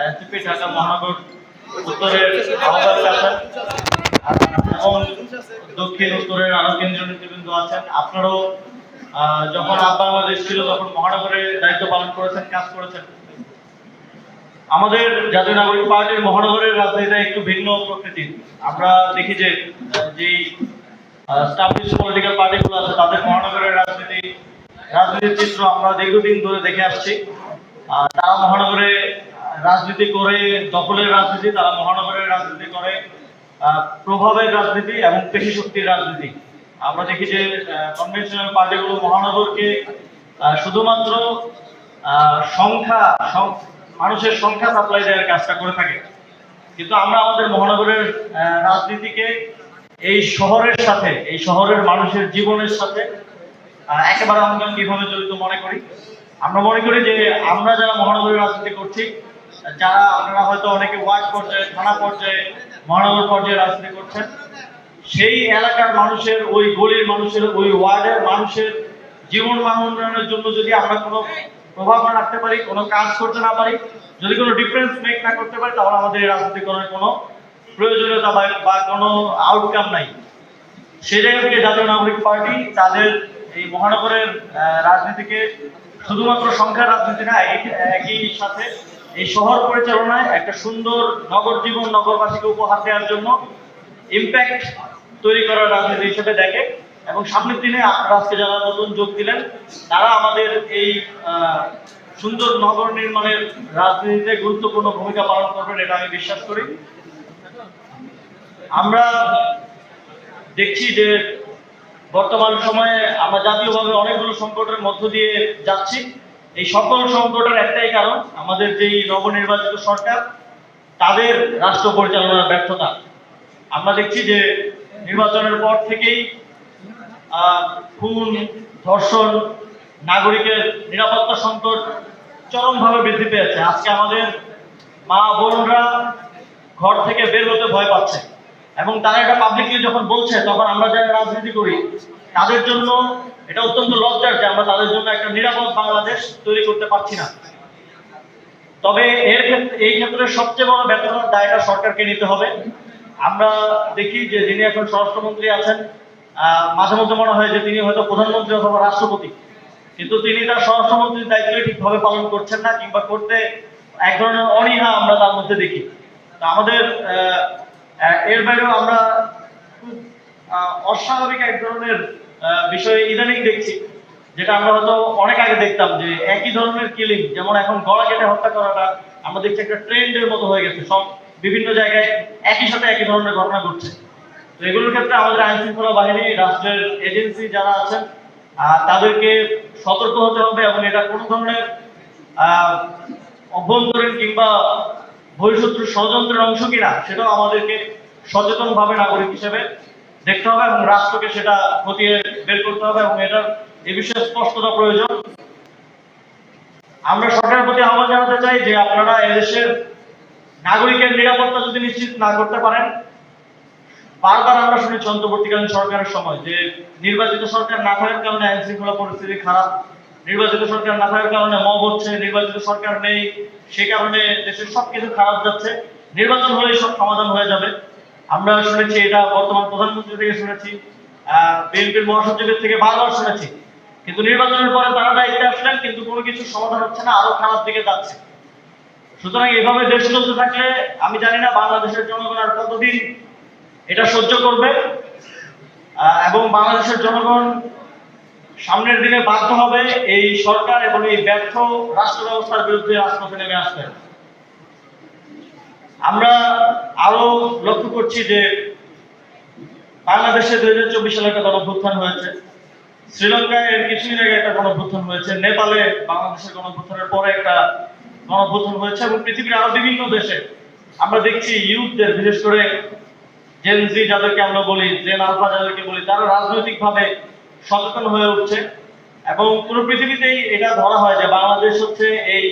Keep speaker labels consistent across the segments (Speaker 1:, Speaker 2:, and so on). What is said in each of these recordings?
Speaker 1: NCP Dhaka মহানগর উত্তরের আহ্বায়ক আছেন এবং দক্ষিণ উত্তরের আরো কেন্দ্রীয় নেতৃবৃন্দ আছেন। আপনারাও যখন বাংলাদেশ ছিল তখন মহানগরে দায়িত্ব পালন করেছেন, কাজ করেছেন। আমাদের জাতীয় নাগরিক পার্টির মহানগরের রাজনীতিটা একটু ভিন্ন প্রকৃতির। আমরা দেখি যে যেই স্টাবলিশ পলিটিক্যাল পার্টিগুলো আছে তাদের মহানগরের রাজনীতির চিত্র আমরা দীর্ঘদিন ধরে দেখে আসছি। তারা মহানগরে রাজনীতি করে দখলের রাজনীতি, তারা মহানগরের রাজনীতি করে প্রভাবের রাজনীতি এবং পেশি শক্তির রাজনীতি। আমরা দেখি যে কনভেনশনাল পার্টিগুলো মহানগরকে শুধুমাত্র মানুষের সংখ্যা সাপ্লাই দেওয়ার কাজটা করে থাকে, কিন্তু আমরা আমাদের মহানগরের রাজনীতিকে এই শহরের সাথে, এই শহরের মানুষের জীবনের সাথে একেবারে অঙ্গাঙ্গিভাবে জড়িত মনে করি। আমরা মনে করি যে আমরা যারা মহানগরের রাজনীতি করছি, যারা আপনারা হয়তো অনেকে ওয়ার্ড পর্যায়ে, থানা পর্যায়ে, মহানগর পর্যায়ে রাজনীতি করছেন, সেই এলাকার মানুষের, ওই গলির মানুষের, ওই ওয়ার্ডের মানুষের জীবন মান উন্নয়নের জন্য যদি আমরা কোনো প্রভাব না রাখতে পারি, কোনো কাজ করতে না পারি, যদি কোনো ডিফারেন্স মেক না করতে পারি, তাহলে আমাদের এই রাজনীতি করার কোনো প্রয়োজনীয়তা বা কোনো আউটকাম নাই। সেই জায়গা থেকে জাতীয় নাগরিক পার্টি তাদের এই মহানগরের রাজনীতিকে শুধুমাত্র সংখ্যার রাজনীতি না, একই সাথে এই শহর পরিচালনায় একটা সুন্দর নগর জীবন নগরবাসীকে উপহার দেওয়ার জন্য ইম্প্যাক্ট তৈরি করার রাজনীতি হিসেবে দেখে। এবং সামনের দিনে আপনারা আজকে যারা নতুন যোগ দিলেন, তারা আমাদের এই সুন্দর নগর নির্মাণের রাজনীতিতে গুরুত্বপূর্ণ ভূমিকা পালন করবেন, এটা আমি বিশ্বাস করি। আমরা দেখছি যে বর্তমান সময়ে আমরা জাতীয়ভাবে অনেকগুলো সংকটের মধ্য দিয়ে যাচ্ছি। এই সকল সংকটের একটাই কারণ, আমাদের যেই নবনির্বাচিত সরকার, তাদের রাষ্ট্র পরিচালনার ব্যর্থতা। আমরা দেখছি যে নির্বাচনের পর থেকেই খুন, ধর্ষণ, নাগরিকের নিরাপত্তা সংকট চরমভাবে বৃদ্ধি পেয়েছে। আজকে আমাদের মা বোনরা ঘর থেকে বের হতে ভয় পাচ্ছে, এবং তারা এটা পাবলিকলি যখন বলছে, তখন আমরা যারা রাজনীতি করি তাদের জন্য এটা অত্যন্ত লজ্জার যে আমরা তাদের জন্য একটা নিরাপদ বাংলাদেশ তৈরি করতে পারছি না। তবে এই ক্ষেত্রে সবচেয়ে বড় ব্যর্থতার দায়টা সরকারকে নিতে হবে। আমরা দেখি যে যিনি এখন স্বরাষ্ট্রমন্ত্রী আছেন, মাঝে মধ্যে মনে হয় যে তিনি হয়তো প্রধানমন্ত্রী অথবা রাষ্ট্রপতি, কিন্তু তিনি তার স্বরাষ্ট্রমন্ত্রীর দায়িত্ব ঠিকভাবে পালন করছেন না, কিংবা করতে এক ধরনের অনীহা আমরা তার মধ্যে দেখি। আমাদের এর বাইরেও আমরা খুব অস্বাভাবিক এক ধরনের বিষয় ইদানিং দেখছি, যেটা আমরা হয়তো অনেক আগে দেখতাম যে একই ধরনের কিলিং, যেমন এখন গলা কেটে হত্যা করাটা আমরা দেখছি একটা ট্রেন্ডের মতো হয়ে গেছে। সব বিভিন্ন জায়গায় একই সাথে একই ধরনের ঘটনা ঘটছে। তো এগুলোর ক্ষেত্রে আমাদের আইন শৃঙ্খলা বাহিনী, রাষ্ট্রের এজেন্সি যারা আছেন, তাদেরকে সতর্ক হতে হবে, এবং এটা কোনো ধরনের অভ্যন্তরীণ কিংবা বহিঃশত্রুর ষড়যন্ত্রের অংশ কিনা সেটাও আমাদেরকে সচেতনভাবে নাগরিক হিসেবে দেখতে হবে, এবং রাষ্ট্রকে সেটা খতিয়ে বের করতে হবে, এবং এটার এ বিষয়ে স্পষ্টতা প্রয়োজন। আমরা সরকারের প্রতি আহ্বান জানাতে চাই যে আপনারা এদেশের নাগরিকের নিরাপত্তা যদি নিশ্চিত না করতে পারেন, বারবার আমরা শুনেছি অন্তর্বর্তীকালীন সরকারের সময় যে নির্বাচিত সরকার না থাকার কারণে আইন শৃঙ্খলা পরিস্থিতি খারাপ, নির্বাচিত সরকার না থাকার কারণে মব হচ্ছে, নির্বাচিত সরকার নেই সে কারণে দেশের সবকিছু খারাপ যাচ্ছে, নির্বাচন হলেই সব সমাধান হয়ে যাবে। আমরা শুনেছি, এটা বর্তমান প্রধানমন্ত্রী থেকে শুনেছি, বিএনপির মহাসচিবের থেকে বারবার শুনেছি, কিন্তু নির্বাচনের পরে তারা দায়িত্বে আসলেন, কিন্তু কোনো কিছু সমাধান হচ্ছে না, আরো খারাপ দিকে যাচ্ছে। সুতরাং এভাবে দেশ চলতে থাকলে আমি জানি না বাংলাদেশের জনগণ আর কতদিন এটা সহ্য করবে, এবং বাংলাদেশের জনগণ সামনের দিনে বাধ্য হবে এই সরকার এবং এই ব্যর্থ রাষ্ট্র ব্যবস্থার বিরুদ্ধে রাজপথে নেমে আসতে। আমরা আরো লক্ষ্য করছি যে বাংলাদেশে 2024 সালে একটা গণঅভ্যুত্থান হয়েছে, শ্রীলঙ্কায় এর কিছুদিন আগে একটা গণঅভ্যুত্থান হয়েছে, নেপালে বাংলাদেশের গণঅভ্যুত্থানের পরে একটা গণঅভ্যুত্থান হয়েছে, এবং পৃথিবীর আরো বিভিন্ন দেশে আমরা দেখছি ইউথদের, বিশেষ করে জেন জি যাদেরকে আমরা বলি, জেন আলফা যাদেরকে বলি, তারা রাজনৈতিকভাবে সচেতন হয়ে উঠছে, এবং পুরো পৃথিবীতেই এটা ধরা হয় যে বাংলাদেশ হচ্ছে এই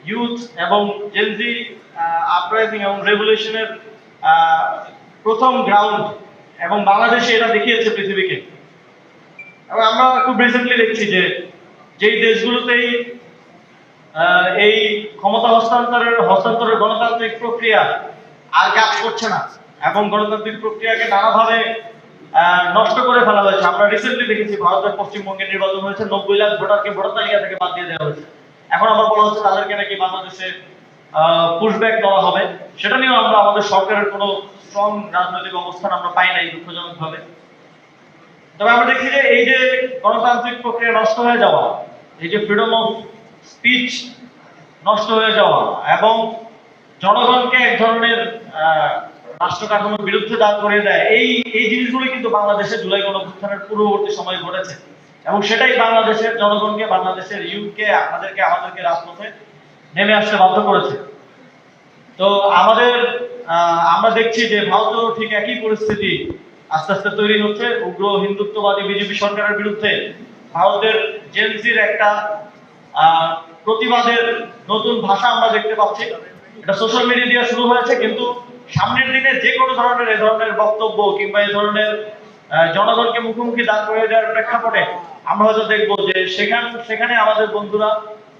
Speaker 1: ইউথ এবং জেন জি আপরাইজিং এবং রেভলিউশনের প্রথম গ্রাউন্ড, এবং বাংলাদেশে এটা দেখিয়েছে পৃথিবীকে। এবং আমরা খুব রিসেন্টলি দেখছি যে যেই দেশগুলোতেই এই ক্ষমতা হস্তান্তরের গণতান্ত্রিক প্রক্রিয়া আর কাজ করছে না এবং গণতান্ত্রিক প্রক্রিয়াকে নানাভাবে নষ্ট করে ফেলা হয়েছে। আমরা রিসেন্টলি দেখেছি ভারতের পশ্চিমবঙ্গে নির্বাচন হয়েছে, 90 লাখ ভোটারকে ভোটার তালিকা থেকে বাদ দিয়ে দেওয়া হয়েছে। এখন আবার বলা হচ্ছে তাদেরকে নাকি বাংলাদেশে পুশব্যাক দেওয়া হবে। সেটা নিয়েও আমরা আমাদের সরকারের কোনো স্ট্রং রাজনৈতিক অবস্থান আমরা পাই নাই দুঃখজনকভাবে। তবে আমরা দেখি যে এই যে গণতান্ত্রিক প্রক্রিয়া নষ্ট হয়ে যাওয়া, এই যে ফ্রিডম অফ স্পিচ নষ্ট হয়ে যাওয়া এবং জনগণকে এক ধরনের রাষ্ট্র কাঠামোর বিরুদ্ধে দাঁড় করিয়ে দেয়, এই জিনিসগুলো কিন্তু বাংলাদেশে জুলাই গণঅভ্যুত্থানের পূর্ববর্তী সময়ে ঘটেছে এবং সেটাই বাংলাদেশের জনগণকে, বাংলাদেশের ইউথকে, আমাদেরকে রাজপথে নেমে আসতে বাধ্য করেছে। তো আমরা দেখছি যে ভারতেও ঠিক একই পরিস্থিতি আস্তে আস্তে তৈরি হচ্ছে। উগ্র হিন্দুত্ববাদী বিজেপি সরকারের বিরুদ্ধে ভারতের জেনজির একটা প্রতিবাদের নতুন ভাষা আমরা দেখতে পাচ্ছি। এটা সোশ্যাল মিডিয়া দিয়ে শুরু হয়েছে, কিন্তু সামনের দিনে যে কোনো ধরনের এ ধরনের বক্তব্য কিংবা এ ধরনের জনগণকে মুখোমুখি দাঁড় করে দেওয়ার প্রেক্ষাপটে আমরা হয়তো দেখবো যে সেখানে আমাদের বন্ধুরা,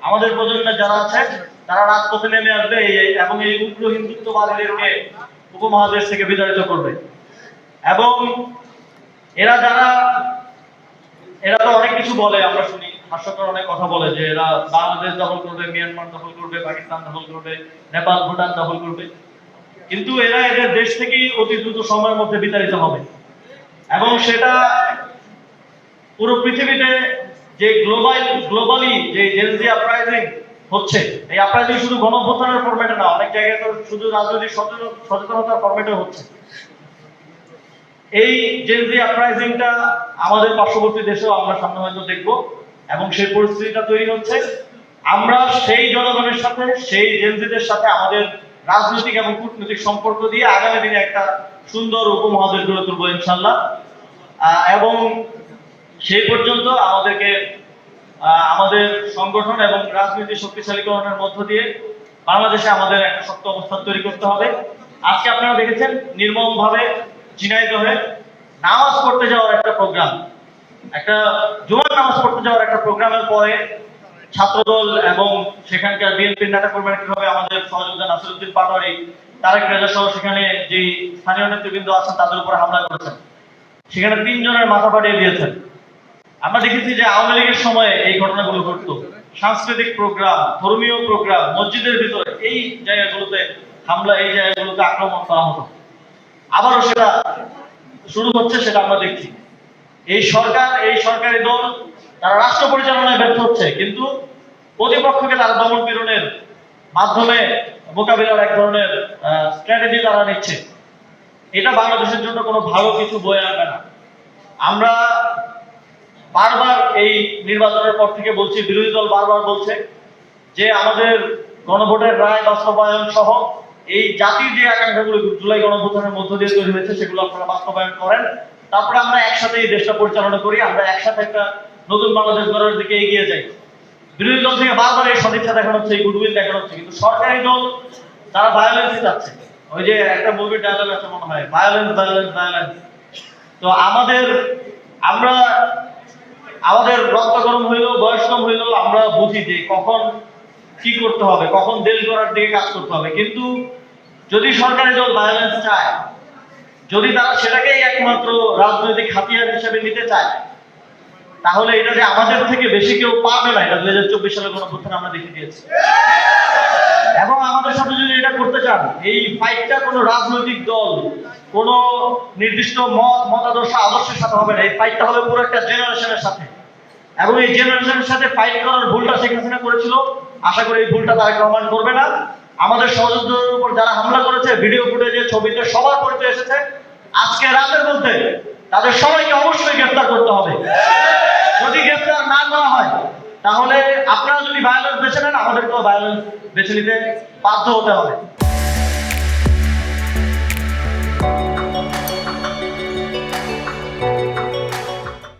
Speaker 1: আমাদের প্রজন্মের যারা আছে তারা রাজপথে নেমে আসবে এবং এই উগ্র হিন্দুত্ববাদীদেরকে উপমহাদেশ থেকে বিতাড়িত করবে। এবং এরা তো অনেক কিছু বলে, আমরা শুনি, হাস্যকর অনেক কথা বলে যে এরা বাংলাদেশ দখল করবে, মিয়ানমার দখল করবে, পাকিস্তান দখল করবে, নেপাল ভুটান দখল করবে, কিন্তু এরা এদের দেশ থেকেই অতি দ্রুত সময়ের মধ্যে বিতাড়িত হবে। এবং সেটা পুরো পৃথিবীতে যে গ্লোবালি যে জেনজি আপরাইজিং হচ্ছে, এই আপরাইজিং শুধু গণঅভ্যুত্থানের ফরম্যাটে না, অনেক জায়গায় তো শুধু রাজনৈতিক সচেতনতার ফরম্যাটে হচ্ছে। এই জেনজি আপরাইজিংটা আমাদের পার্শ্ববর্তী দেশেও আমরা সামনে হয়তো দেখবো এবং সেই পরিস্থিতিটা তৈরি হচ্ছে। আমরা সেই জনগণের সাথে, সেই জেনজিদের সাথে আমাদের রাজনৈতিক এবং কূটনৈতিক সম্পর্ক দিয়ে আগামী দিনে একটা সুন্দর উপমহাদেশ গড়ে তুলবো ইনশাল্লাহ। এবং সেই পর্যন্ত আমাদেরকে আমাদের সংগঠন এবং রাজনীতি শক্তিশালীকরণের মধ্য দিয়ে বাংলাদেশে আমাদের একটা শক্ত অবস্থান তৈরি করতে হবে। আজকে আপনারা দেখেছেন নির্মমভাবে ঝিনাইদহে নামাজ পড়তে যাওয়ার একটা প্রোগ্রাম, একটা জুমার নামাজ পড়তে যাওয়ার একটা প্রোগ্রামের পরে ছাত্রদল এবং সেখানকার বিএনপির নেতাকর্মীরা কিভাবে আমাদের সহযোগিতা নাসিরউদ্দিন পাটোয়ারি, তারেক রেজা সহ সেখানে যে স্থানীয় নেতৃবৃন্দ আছেন তাদের উপরে হামলা করেছেন, সেখানে 3 জনের মাথা ফাটিয়ে দিয়েছেন। আমরা দেখেছি যে আওয়ামী লীগের সময়ে এই ঘটনাগুলো ঘটতো, সাংস্কৃতিক প্রোগ্রাম, ধর্মীয় প্রোগ্রাম, মসজিদের ভিতরে এই জায়গাগুলোতে হামলা, এই জায়গাগুলোতে আক্রমণ করা হতো। আবারও সেটা শুরু হচ্ছে, সেটা আমরা দেখছি। এই সরকারি দল তারা রাষ্ট্র পরিচালনায় ব্যর্থ হচ্ছে, কিন্তু প্রতিপক্ষকে তারা দমন পীড়নের মাধ্যমে মোকাবিলার এক ধরনের স্ট্র্যাটেজি তারা নিচ্ছে। এটা বাংলাদেশের জন্য কোনো ভালো কিছু বয়ে আনবে না। আমরা বারবার এই নির্বাচনের পর থেকে বলছি, বিরোধী দল বারবার বলছে যে আমাদের গণভোটের রায় বাস্তবায়ন সহ এই জাতির যে আকাঙ্ক্ষাগুলো জুলাই গণঅভ্যুত্থানের মধ্য দিয়ে তৈরি হয়েছে সেগুলো আপনারা বাস্তবায়ন করেন, তারপরে আমরা একসাথে এই দেশটা পরিচালনা করি, আমরা একসাথে একটা নতুন বাংলাদেশ গড়ার দিকে এগিয়ে যাই। বিরোধী দল থেকে বারবার এই সদিচ্ছা দেখানো হচ্ছে, এই গুডউইল দেখানো হচ্ছে, কিন্তু সরকারি দল তারা ভায়োলেন্স চাচ্ছে। ওই যে একটা মুভির ডায়লগ আছে মনে হয়, ভায়োলেন্স ভায়োলেন্স ভায়োলেন্স। তো আমাদের রক্ত গরম হইলেও, বয়স কম হইলেও আমরা বুঝি যে কখন কি করতে হবে, কখন দেশ গড়ার দিকে কাজ করতে হবে। কিন্তু যদি সরকারি দল ভায়োলেন্স চায়, যদি তারা সেটাকেই একমাত্র রাজনৈতিক হাতিয়ার হিসেবে নিতে চায়, তাহলে এটা যে আমাদের থেকে বেশি কেউ পাবে না, এটা 2024 সালের গণঅভ্যুত্থানে আমরা দেখে দিয়েছি। এবং আমাদের সাথে যদি এটা করতে চান, এই ফাইটটা কোনো রাজনৈতিক দল, কোনো নির্দিষ্ট মতাদর্শ, আদর্শের সাথে হবে না। এই ফাইটটা হবে পুরো একটা জেনারেশনের সাথে। এবং এই জেনারেশনের সাথে ফাইট করার ভুলটা শেখ হাসিনা করেছিল, আশা করি এই ভুলটা তারেক রহমান করবে না। আমাদের সহযোদ্ধাদের উপর যারা হামলা করেছে, ভিডিও ফুটেজে, ছবিতে সবার পরিচয় এসেছে। আজকে রাতের মধ্যে তাদের সবাইকে অবশ্যই গ্রেফতার করতে হবে। যদি গ্রেফতার না করা হয়, তাহলে আপনারা যদি ভায়োলেন্স বেছে নেন, আমাদেরকেও ভায়োলেন্স বেছে নিতে বাধ্য হতে হবে।